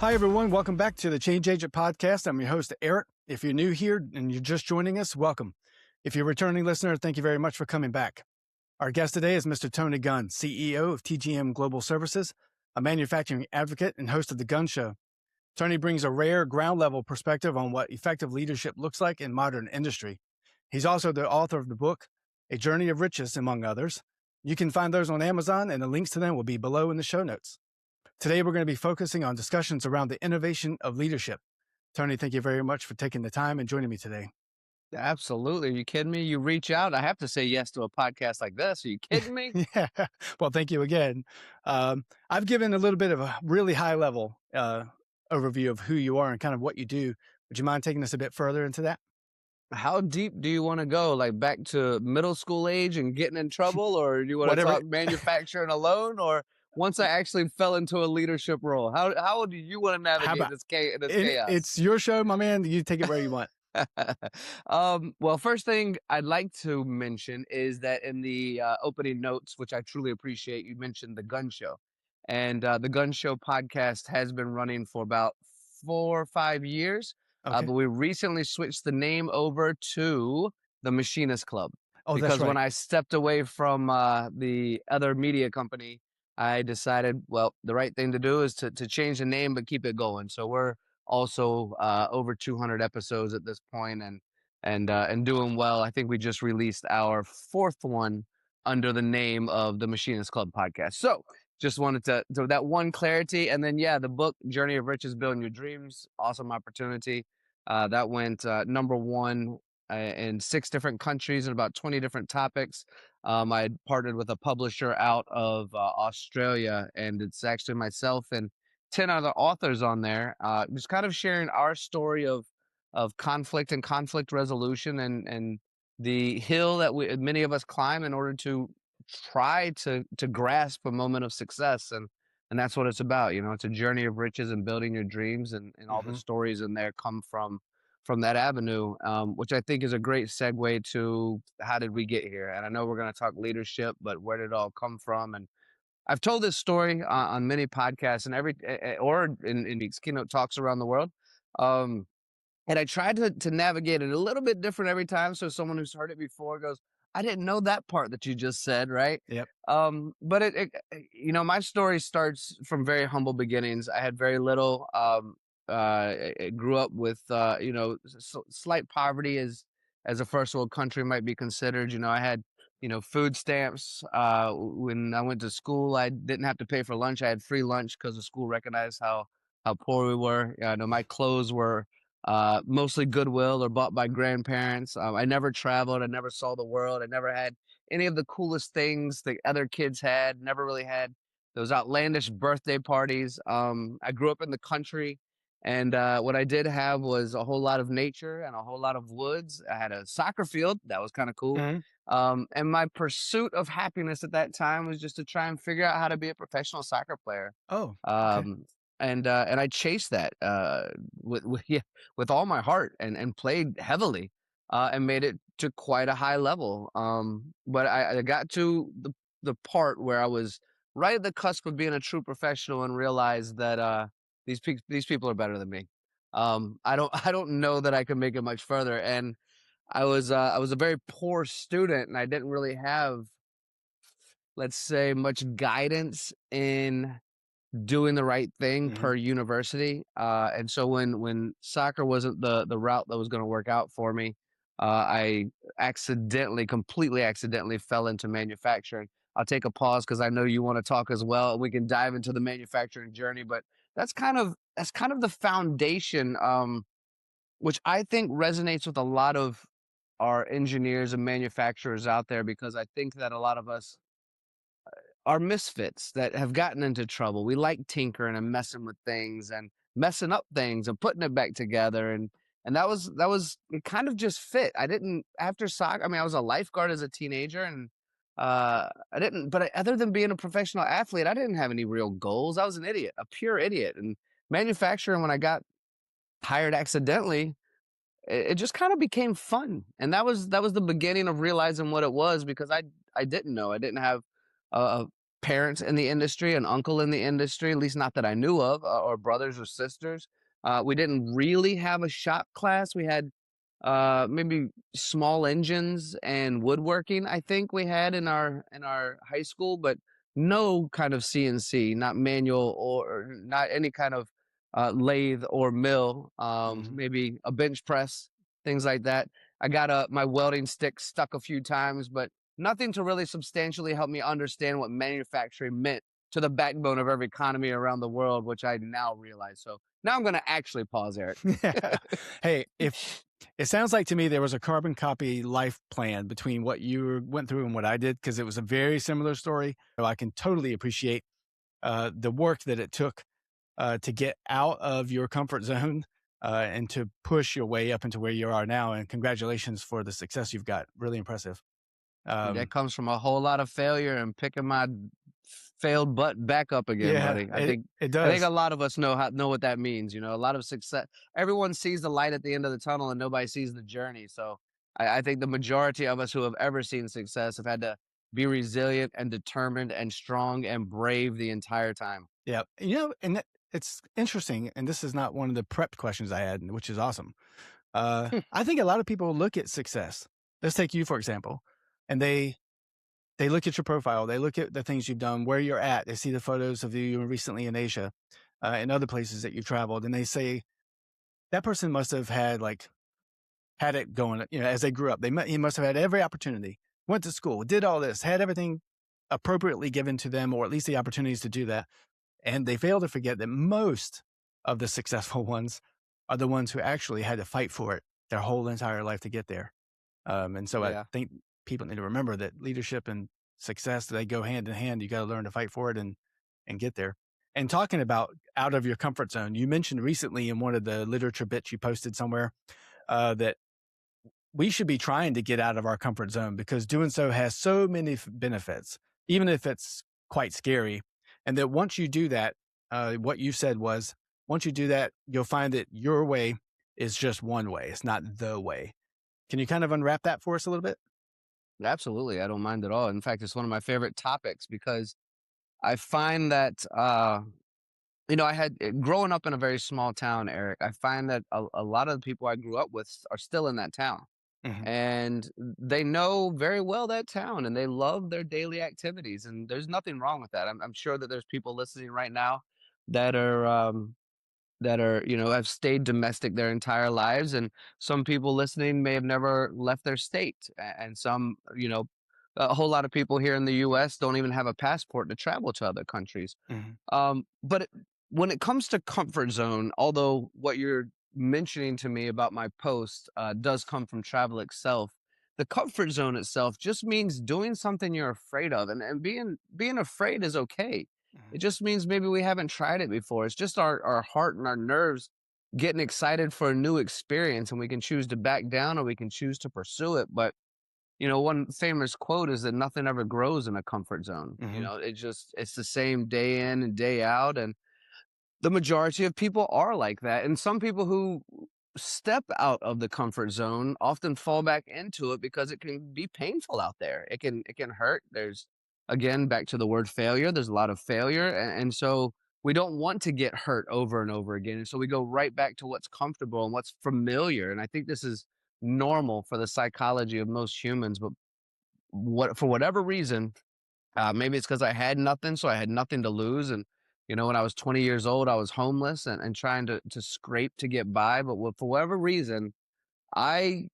Hi, everyone. Welcome back to the Change Agent Podcast. I'm your host, Eric. If you're new here and you're just joining us, welcome. If you're a returning listener, thank you very much for coming back. Our guest today is Mr. Tony Gunn, CEO of TGM Global Services, a manufacturing advocate and host of The Gun Show. Tony brings a rare ground-level perspective on what effective leadership looks like in modern industry. He's also the author of the book, A Journey of Riches, among others. You can find those on Amazon, and the links to them will be below in the show notes. Today, we're going to be focusing on discussions around the innovation of leadership. Tony, thank you very much for taking the time and joining me today. Absolutely. Are you kidding me? You reach out. I have to say yes to a podcast like this. Are you kidding me? Yeah. Well, thank you again. I've given a little bit of a really high level overview of who you are and kind of what you do. Would you mind taking us a bit further into that? How deep do you want to go? Like back to middle school age and getting in trouble? Or do you want to Whatever. talk manufacturing alone? Or once I actually fell into a leadership role? How do you want to How navigate about this chaos? it's your show, my man. You take it where you want. Well, first thing I'd like to mention is that in the opening notes, which I truly appreciate, you mentioned the Gun Show. And the Gun Show podcast has been running for about 4 or 5 years. Okay. But we recently switched the name over to the Machinist Club. Oh, that's Because right. when I stepped away from the other media company, I decided, well, the right thing to do is to change the name, but keep it going. So we're also over 200 episodes at this point and doing well. I think we just released our 4th one under the name of the Machinist Club podcast. So just wanted to that one clarity. And then, yeah, the book, Journey of Riches, Building Your Dreams, awesome opportunity. That went #1 in 6 different countries and about 20 different topics. I had partnered with a publisher out of Australia, and it's actually myself and 10 other authors on there, just kind of sharing our story of conflict and conflict resolution and the hill that many of us climb in order to try to grasp a moment of success. And that's what it's about. It's a journey of riches and building your dreams, and all the stories in there come from that avenue, which I think is a great segue to how did we get here. And I know we're going to talk leadership, but where did it all come from? And I've told this story on many podcasts and or in these keynote talks around the world. And I tried to navigate it a little bit different every time. So someone who's heard it before goes, I didn't know that part that you just said, right? Yep. But my story starts from very humble beginnings. I had very little. I grew up with, slight poverty as a first world country might be considered. I had, food stamps. When I went to school, I didn't have to pay for lunch. I had free lunch because the school recognized how poor we were. My clothes were mostly Goodwill or bought by grandparents. I never traveled. I never saw the world. I never had any of the coolest things that other kids had. Never really had those outlandish birthday parties. I grew up in the country, and what I did have was a whole lot of nature and a whole lot of woods. I had a soccer field. That was kind of cool. And my pursuit of happiness at that time was just to try and figure out how to be a professional soccer player. Oh, okay. And I chased that with all my heart and played heavily and made it to quite a high level. But I got to the part where I was right at the cusp of being a true professional and realized that these people are better than me. I don't know that I can make it much further. And I was a very poor student, and I didn't really have, let's say, much guidance in doing the right thing per university. And so when soccer wasn't the route that was going to work out for me, I completely accidentally fell into manufacturing. I'll take a pause because I know you want to talk as well. We can dive into the manufacturing journey, but that's kind of the foundation, which I think resonates with a lot of our engineers and manufacturers out there, because I think that a lot of us are misfits that have gotten into trouble. We like tinkering and messing with things and messing up things and putting it back together. And that was it kind of just fit. I didn't, after soccer, I mean, I was a lifeguard as a teenager, and other than being a professional athlete, I didn't have any real goals. I was an idiot, a pure idiot. And manufacturing, when I got hired accidentally, it just kind of became fun. And that was the beginning of realizing what it was, because I didn't know. I didn't have a parents in the industry, an uncle in the industry, at least not that I knew of, or brothers or sisters. We didn't really have a shop class. We had maybe small engines and woodworking, I think we had in our high school, but no kind of CNC, not manual or not any kind of lathe or mill. Mhm. Maybe a bench press, things like that. I got my welding stick stuck a few times, but nothing to really substantially help me understand what manufacturing meant to the backbone of every economy around the world, which I now realize. So now I'm going to actually pause, Eric. Yeah. Hey, if it sounds like to me there was a carbon copy life plan between what you went through and what I did, because it was a very similar story. So I can totally appreciate the work that it took to get out of your comfort zone and to push your way up into where you are now. And congratulations for the success you've got. Really impressive. That Um, comes from a whole lot of failure and picking my failed butt back up again, yeah, buddy. it I think does. a lot of us know what that means. You know, a lot of success. Everyone sees the light at the end of the tunnel, and nobody sees the journey. So I think the majority of us who have ever seen success have had to be resilient and determined and strong and brave the entire time. Yeah. It's interesting. And this is not one of the prepped questions I had, which is awesome. I think a lot of people look at success. Let's take you, for example, and they look at your profile. They look at the things you've done, where you're at. They see the photos of you recently in Asia and other places that you've traveled. And they say that person must have had it going, as they grew up. He must have had every opportunity, went to school, did all this, had everything appropriately given to them, or at least the opportunities to do that. And they fail to forget that most of the successful ones are the ones who actually had to fight for it their whole entire life to get there. And so I Yeah. think people need to remember that leadership and success, they go hand in hand. You got to learn to fight for it and get there. And talking about out of your comfort zone, you mentioned recently in one of the literature bits you posted somewhere that we should be trying to get out of our comfort zone because doing so has so many benefits, even if it's quite scary. And that once you do that, what you said was, once you do that, you'll find that your way is just one way. It's not the way. Can you kind of unwrap that for us a little bit? Absolutely. I don't mind at all. In fact, it's one of my favorite topics because I find that I had growing up in a very small town, Eric. I find that a lot of the people I grew up with are still in that town, Hmm. and they know very well that town, and they love their daily activities. And there's nothing wrong with that. I'm sure that there's people listening right now that are have stayed domestic their entire lives, and some people listening may have never left their state, and some a whole lot of people here in the U.S. don't even have a passport to travel to other countries. Hmm. But when it comes to comfort zone, although what you're mentioning to me about my post does come from travel itself, the comfort zone itself just means doing something you're afraid of, and being afraid is okay. It Hmm. just means maybe we haven't tried it before. It's just our heart and our nerves getting excited for a new experience, and we can choose to back down or we can choose to pursue it. But one famous quote is that nothing ever grows in a comfort zone. Hmm. It's the same day in and day out, and the majority of people are like that. And some people who step out of the comfort zone often fall back into it because it can be painful out there. It can hurt. There's, again, back to the word failure. There's a lot of failure, and so we don't want to get hurt over and over again. And so we go right back to what's comfortable and what's familiar. And I think this is normal for the psychology of most humans, but for whatever reason, maybe it's because I had nothing, so I had nothing to lose. And when I was 20 years old, I was homeless and trying to scrape to get by. But for whatever reason, I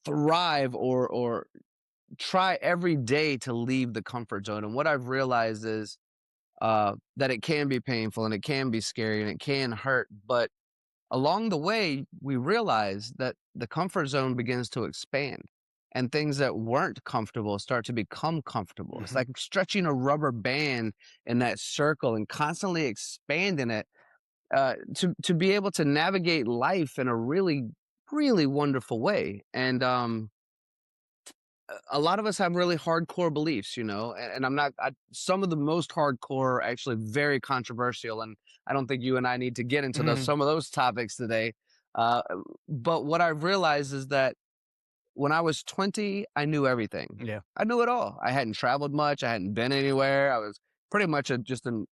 thrive or try every day to leave the comfort zone. And what I've realized is that it can be painful and it can be scary and it can hurt, but along the way, we realize that the comfort zone begins to expand and things that weren't comfortable start to become comfortable. It's Hmm. like stretching a rubber band in that circle and constantly expanding it to be able to navigate life in a really, really wonderful way. And a lot of us have really hardcore beliefs, and some of the most hardcore are actually very controversial. And I don't think you and I need to get into Hmm. some of those topics today. Uh, but what I've realized is that when I was 20, I knew everything. Yeah. I knew it all. I hadn't traveled much. I hadn't been anywhere. I was pretty much just a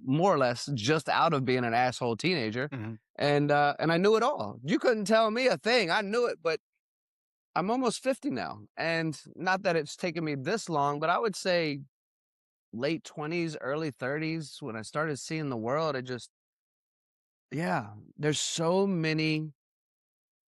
more or less just out of being an asshole teenager. Mhm. And I knew it all. You couldn't tell me a thing. I knew it, but I'm almost 50 now. And not that it's taken me this long, but I would say late 20s, early 30s, when I started seeing the world, yeah, there's so many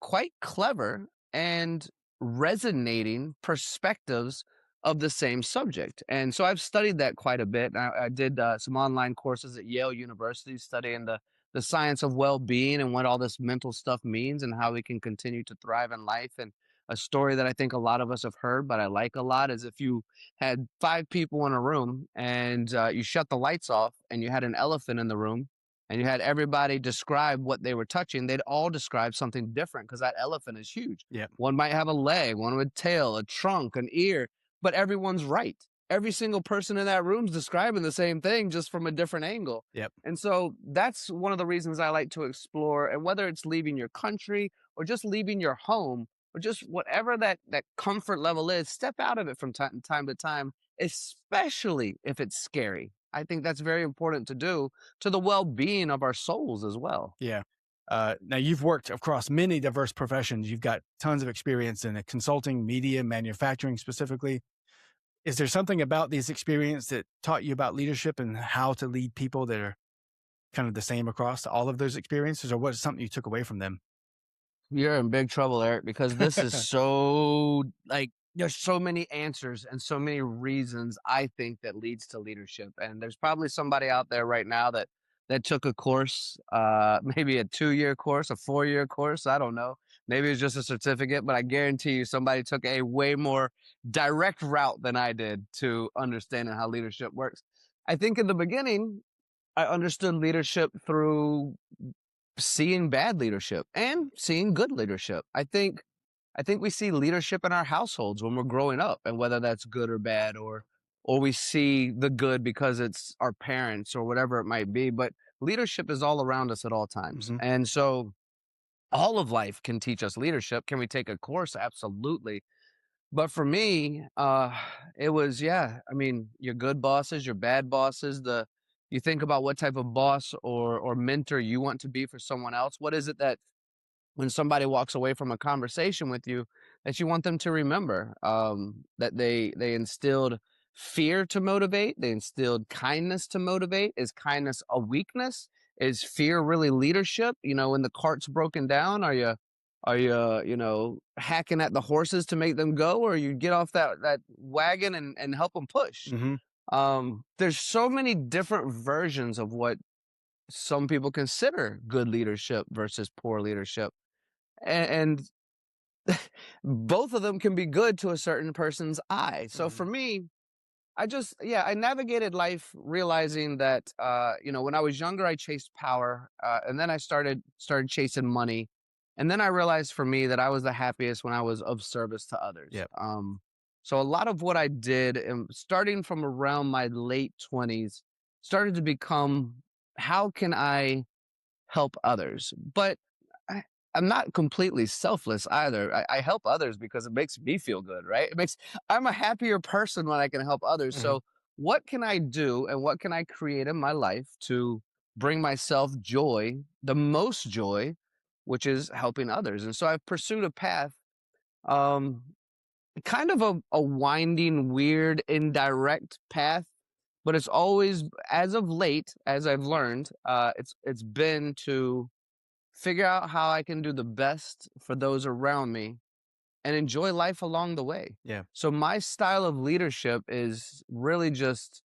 quite clever and resonating perspectives of the same subject. And so I've studied that quite a bit. I did some online courses at Yale University studying the science of well-being and what all this mental stuff means and how we can continue to thrive in life. And a story that I think a lot of us have heard, but I like a lot, is if you had 5 people in a room and you shut the lights off and you had an elephant in the room and you had everybody describe what they were touching, they'd all describe something different because that elephant is huge. Yep. One might have a leg, one with a tail, a trunk, an ear, but everyone's right. Every single person in that room's describing the same thing, just from a different angle. Yep. And so that's one of the reasons I like to explore. And whether it's leaving your country or just leaving your home or just whatever that comfort level is, step out of it from time to time, especially if it's scary. I think that's very important to do to the well-being of our souls as well. Yeah. Now you've worked across many diverse professions. You've got tons of experience in consulting, media, manufacturing specifically. Is there something about these experiences that taught you about leadership and how to lead people that are kind of the same across all of those experiences, or what is something you took away from them? You're in big trouble, Eric, because this is so like there's so many answers and so many reasons I think that leads to leadership. And there's probably somebody out there right now that took a course, maybe a 2-year course, a 4-year course. I don't know. Maybe it's just a certificate, but I guarantee you somebody took a way more direct route than I did to understanding how leadership works. I think in the beginning, I understood leadership through seeing bad leadership and seeing good leadership. I think we see leadership in our households when we're growing up, and whether that's good or bad, or we see the good because it's our parents or whatever it might be. But leadership is all around us at all times. Mhm. And so all of life can teach us leadership. Can we take a course? Absolutely. But for me, it was, yeah, I mean, your good bosses, your bad bosses, you think about what type of boss or mentor you want to be for someone else. What is it that when somebody walks away from a conversation with you that you want them to remember, that they instilled fear to motivate, they instilled kindness to motivate? Is kindness a weakness? Is fear really leadership? When the cart's broken down, are you hacking at the horses to make them go, or you get off that wagon and help them push? Mhm. There's so many different versions of what some people consider good leadership versus poor leadership. And both of them can be good to a certain person's eye. So for Mhm. me, I navigated life realizing that, when I was younger, I chased power, and then I started chasing money, and then I realized for me that I was the happiest when I was of service to others. Yep. So a lot of what I did, starting from around my late 20s, started to become, how can I help others? But I, I'm not completely selfless either. I help others because it makes me feel good, right? I'm a happier person when I can help others. Mhm. So what can I do and what can I create in my life to bring myself joy, the most joy, which is helping others? And so I've pursued a path, um, kind of a winding, weird, indirect path, but it's always, as of late, as I've learned, it's been to figure out how I can do the best for those around me and enjoy life along the way. Yeah. So my style of leadership is really just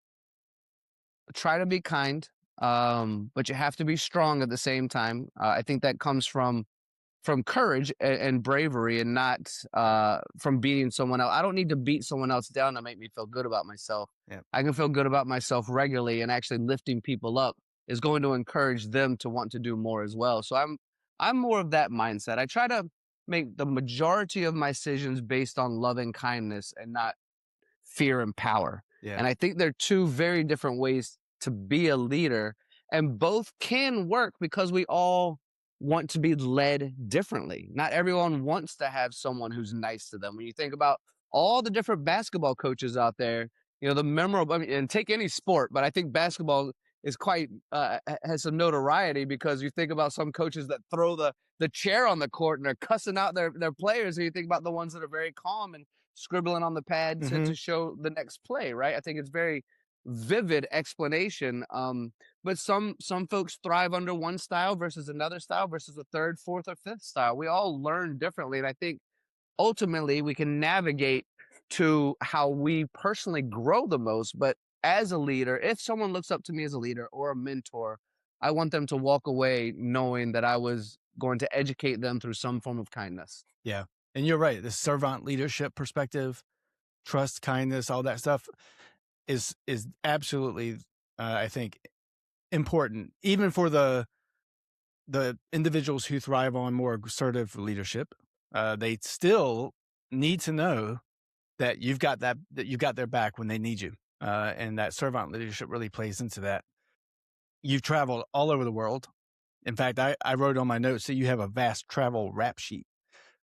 try to be kind, but you have to be strong at the same time. I think that comes from courage and bravery, and not from beating someone else. I don't need to beat someone else down to make me feel good about myself. Yeah. I can feel good about myself regularly, and actually lifting people up is going to encourage them to want to do more as well. So I'm more of that mindset. I try to make the majority of my decisions based on love and kindness and not fear and power. Yeah. And I think they're two very different ways to be a leader, and both can work because we all want to be led differently. Not everyone wants to have someone who's nice to them. When you think about all the different basketball coaches out there, the memorable, I mean, and take any sport, but I think basketball is quite has some notoriety because you think about some coaches that throw the chair on the court and they're cussing out their players, and you think about the ones that are very calm and scribbling on the pad to show the next play, right? I think it's very vivid explanation. But some folks thrive under one style versus another style versus a third, fourth, or fifth style. We all learn differently, and I think ultimately we can navigate to how we personally grow the most. But as a leader, if someone looks up to me as a leader or a mentor, I want them to walk away knowing that I was going to educate them through some form of kindness. Yeah. And you're right. The servant leadership perspective, trust, kindness, all that stuff is absolutely, I think, important, even for the individuals who thrive on more assertive leadership. They still need to know that you've got their back when they need you. And that servant leadership really plays into that. You've traveled all over the world. In fact, I wrote on my notes that you have a vast travel rap sheet.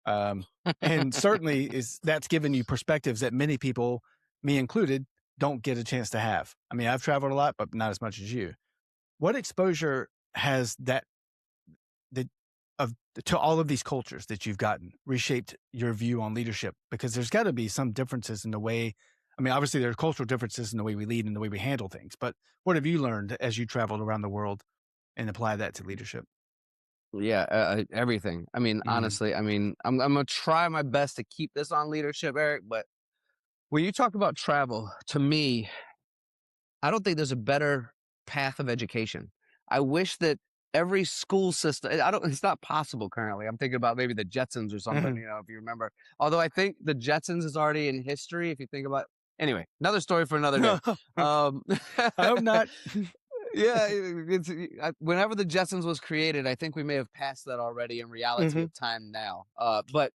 And certainly that's given you perspectives that many people, me included, don't get a chance to have. I mean, I've traveled a lot, but not as much as you. What exposure has to all of these cultures that you've gotten reshaped your view on leadership? Because there's got to be some differences in the way. I mean, obviously there are cultural differences in the way we lead and the way we handle things, but what have you learned as you traveled around the world and apply that to leadership? Yeah, everything. I mean, honestly, I mean, I'm gonna try my best to keep this on leadership, Eric. But when you talk about travel, to me, I don't think there's a better path of education. I wish that every school system, I don't, it's not possible currently. I'm thinking about maybe the Jetsons or something, if you remember. Although I think the Jetsons is already in history. If you think about, anyway, another story for another day. I hope not. Yeah, whenever the Jetsons was created, I think we may have passed that already in reality of time now. But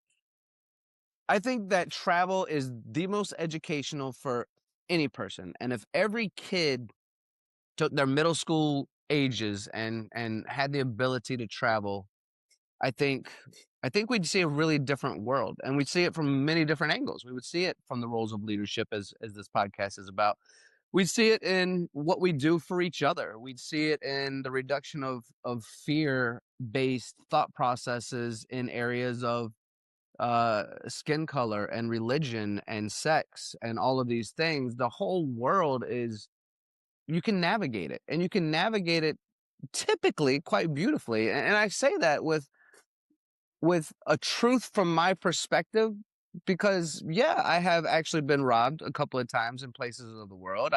I think that travel is the most educational for any person. And if every kid took their middle school ages and had the ability to travel, I think we'd see a really different world, and we'd see it from many different angles. We would see it from the roles of leadership, as this podcast is about. We'd see it in what we do for each other. We'd see it in the reduction of fear-based thought processes in areas of skin color and religion and sex and all of these things. The whole world is, you can navigate it, and you can navigate it typically quite beautifully. And I say that with a truth from my perspective, because yeah, I have actually been robbed a couple of times in places of the world.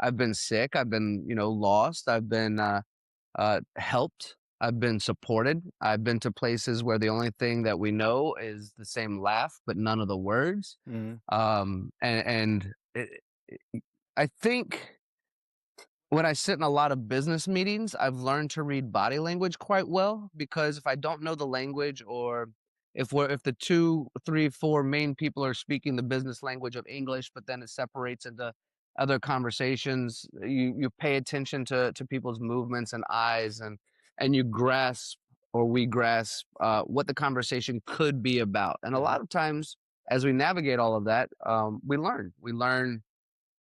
I've been sick. I've been, lost. I've been helped. I've been supported. I've been to places where the only thing that we know is the same laugh, but none of the words. And I think when I sit in a lot of business meetings, I've learned to read body language quite well, because if I don't know the language, or if the two, three, four main people are speaking the business language of English, but then it separates into other conversations, you pay attention to people's movements and eyes, and you grasp, or we grasp, what the conversation could be about. And a lot of times, as we navigate all of that, we learn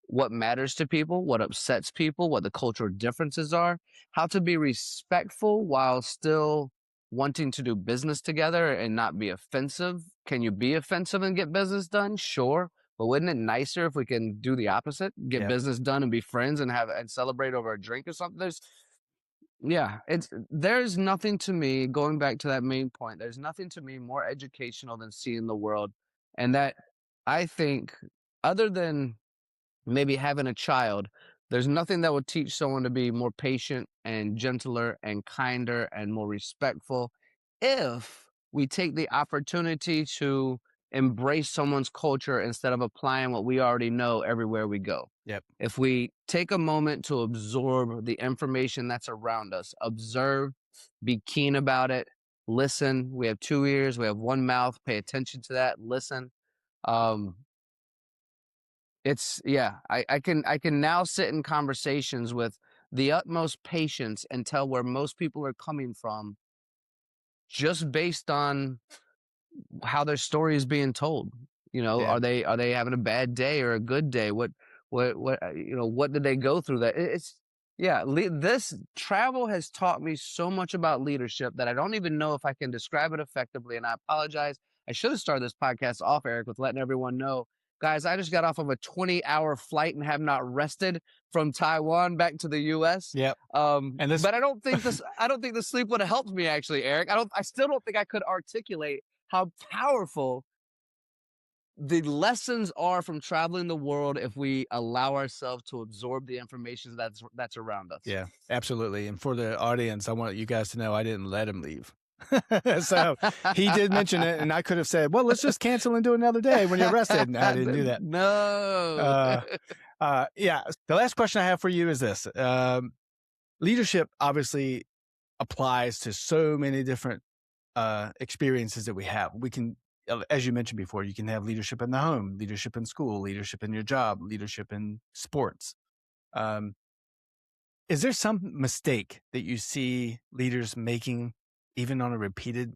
what matters to people, what upsets people, what the cultural differences are, how to be respectful while still wanting to do business together and not be offensive. Can you be offensive and get business done? Sure. But wouldn't it nicer if we can do the opposite, get business done and be friends and celebrate over a drink or something? There's nothing to me, going back to that main point, there's nothing to me more educational than seeing the world. And that, I think, other than maybe having a child, there's nothing that would teach someone to be more patient and gentler and kinder and more respectful if we take the opportunity to embrace someone's culture instead of applying what we already know everywhere we go. Yep. If we take a moment to absorb the information that's around us, observe, be keen about it, listen. We have two ears, we have one mouth, pay attention to that, listen. I can now sit in conversations with the utmost patience and tell where most people are coming from just based on how their story is being told. Yeah. Are they having a bad day or a good day? What did they go through? This travel has taught me so much about leadership that I don't even know if I can describe it effectively. And I apologize. I should have started this podcast off, Eric, with letting everyone know, guys, I just got off of a 20-hour flight and have not rested from Taiwan back to the US. Yep. But I don't think the sleep would have helped me, actually, Eric. I still don't think I could articulate how powerful the lessons are from traveling the world if we allow ourselves to absorb the information that's around us. Yeah, absolutely. And for the audience, I want you guys to know I didn't let him leave. So he did mention it, and I could have said, well, let's just cancel and do another day when you're rested. And I didn't do that. No. Yeah. The last question I have for you is this. Leadership obviously applies to so many different experiences that we have. We can, as you mentioned before, you can have leadership in the home, leadership in school, leadership in your job, leadership in sports. Is there some mistake that you see leaders making, even on a repeated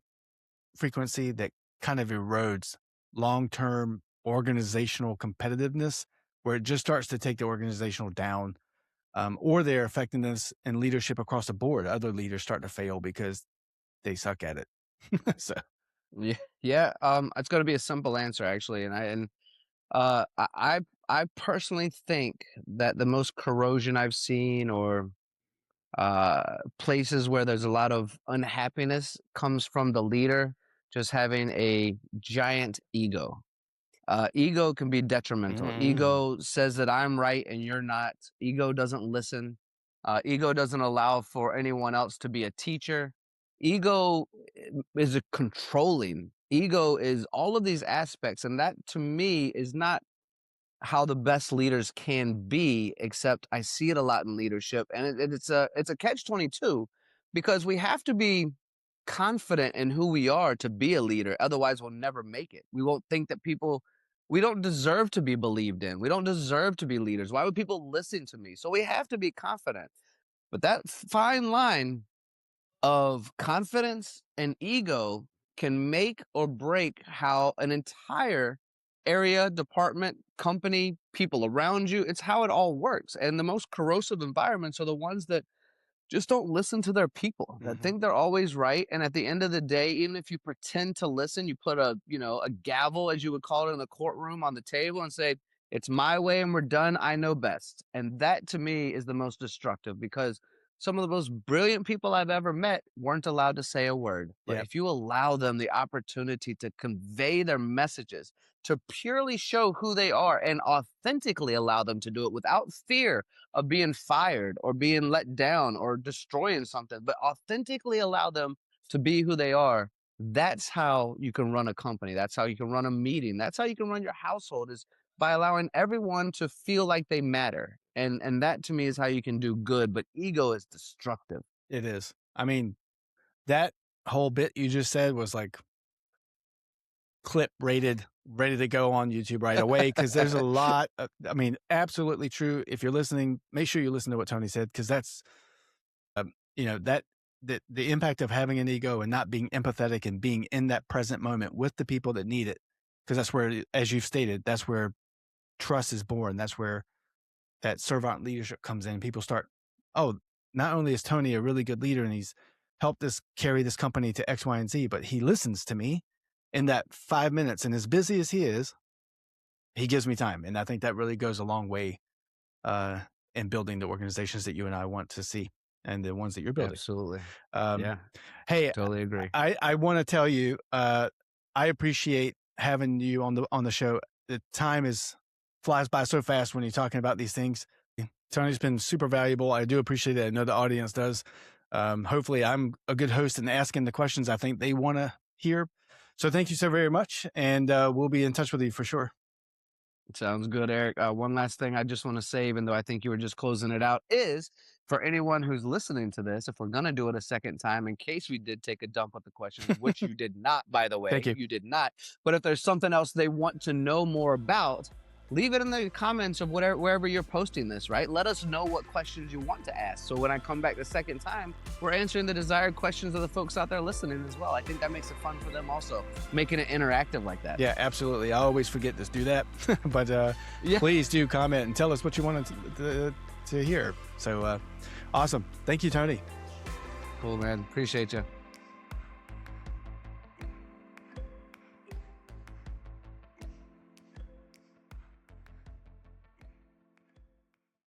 frequency, that kind of erodes long-term organizational competitiveness, where it just starts to take the organizational down, or their effectiveness and leadership across the board? Other leaders start to fail because they suck at it. So Yeah. It's going to be a simple answer, actually, I personally think that the most corrosion I've seen, or places where there's a lot of unhappiness, comes from the leader just having a giant ego. Ego can be detrimental. Ego says that I'm right and you're not. Ego doesn't listen. Ego doesn't allow for anyone else to be a teacher. Ego is a controlling. Ego is all of these aspects, and that to me is not how the best leaders can be, except I see it a lot in leadership. And it's a catch-22, because we have to be confident in who we are to be a leader. Otherwise, we'll never make it. We won't think that we don't deserve to be believed in. We don't deserve to be leaders. Why would people listen to me? So we have to be confident. But that fine line of confidence and ego can make or break how an entire area, department, company, people around you, it's how it all works. And the most corrosive environments are the ones that just don't listen to their people, that think they're always right. And at the end of the day, even if you pretend to listen, you put a gavel, as you would call it in the courtroom, on the table and say, it's my way and we're done. I know best. And that to me is the most destructive, because some of the most brilliant people I've ever met weren't allowed to say a word. But if you allow them the opportunity to convey their messages, to purely show who they are, and authentically allow them to do it without fear of being fired or being let down or destroying something, but authentically allow them to be who they are, that's how you can run a company. That's how you can run a meeting. That's how you can run your household, is by allowing everyone to feel like they matter. And that to me is how you can do good. But ego is destructive. it is. I mean, that whole bit you just said was like clip rated, ready to go on YouTube right away, because there's a lot of, I mean, absolutely true. If you're listening, make sure you listen to what Tony said, because that's that the impact of having an ego and not being empathetic and being in that present moment with the people that need it, because that's where, as you've stated, that's where trust is born. That's where that servant leadership comes in. People start, oh, not only is Tony a really good leader and he's helped us carry this company to X, Y, and Z, but he listens to me in that 5 minutes. And as busy as he is, he gives me time. And I think that really goes a long way in building the organizations that you and I want to see, and the ones that you're building. Absolutely. Yeah. Hey, totally agree. I want to tell you, I appreciate having you on the show. The time flies by so fast when you're talking about these things. Tony's been super valuable. I do appreciate it. I know the audience does. Hopefully I'm a good host in asking the questions I think they want to hear. So thank you so very much. And we'll be in touch with you for sure. Sounds good, Eric. One last thing I just want to say, even though I think you were just closing it out, is for anyone who's listening to this, if we're going to do it a second time, in case we did take a dump with the questions, which you did not, by the way. Thank you. You did not. But if there's something else they want to know more about, leave it in the comments of wherever you're posting this, right? Let us know what questions you want to ask. So when I come back the second time, we're answering the desired questions of the folks out there listening as well. I think that makes it fun for them also, making it interactive like that. Yeah, absolutely. I always forget to do that, but please do comment and tell us what you wanted to hear. So awesome. Thank you, Tony. Cool, man. Appreciate you.